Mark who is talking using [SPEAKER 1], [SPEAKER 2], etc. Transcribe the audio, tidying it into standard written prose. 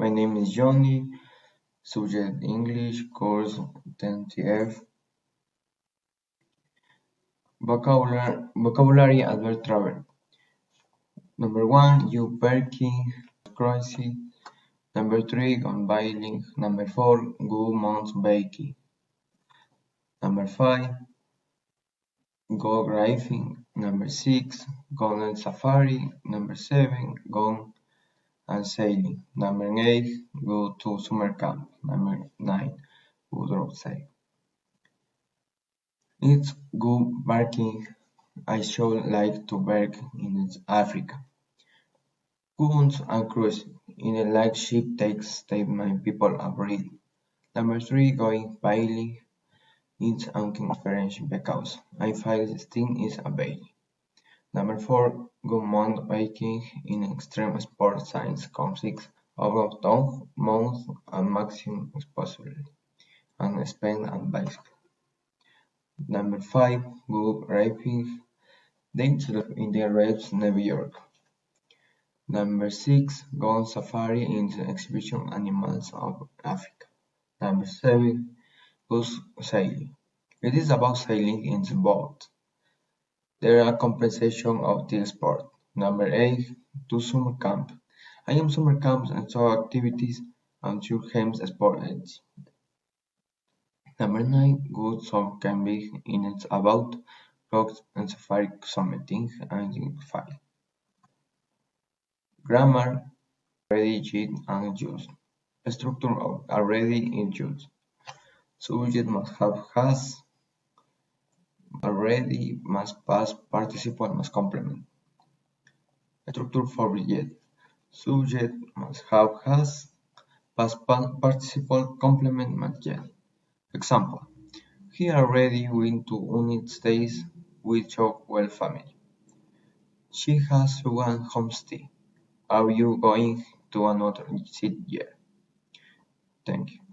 [SPEAKER 1] My name is Johnny. Subject English, course 10th. Vocabulary adverb travel. Number 1, you perking, crazy. Number 3, gone bailing. Number 4, go months baking. Number 5, go driving. Number 6, gone on safari. Number 7, gone and sailing. Number 8, go to summer camp. Number 9, go outside. It's go barking. I should like to work in Africa. Guns and cruise in a light ship takes my people abroad. Number 3, going bailing. It's an French because I feel sting is a baby. Number 4, go mountain biking in extreme sport science conflicts over 12 months and maximum exposure and spend and bicycle. Number 5, go rafting. Dates in the Reds, New York. Number 6, go on safari in the exhibition animals of Africa. Number 7, go sailing. It is about sailing in the boat. There are compensation of the sport. Number 8, to summer camp. I am summer camps and so activities and two games sports. Number 9, good song can be in it's about rocks and safari summiting and file. Grammar already and used. Structure of already in use. Subject must have has. Already must past participle must complement. Structure for yet. Subject must have has. Past participle complement must yet. Example. He already went to United States with Chockwell family. She has one homestay. Are you going to another city yet? Thank you.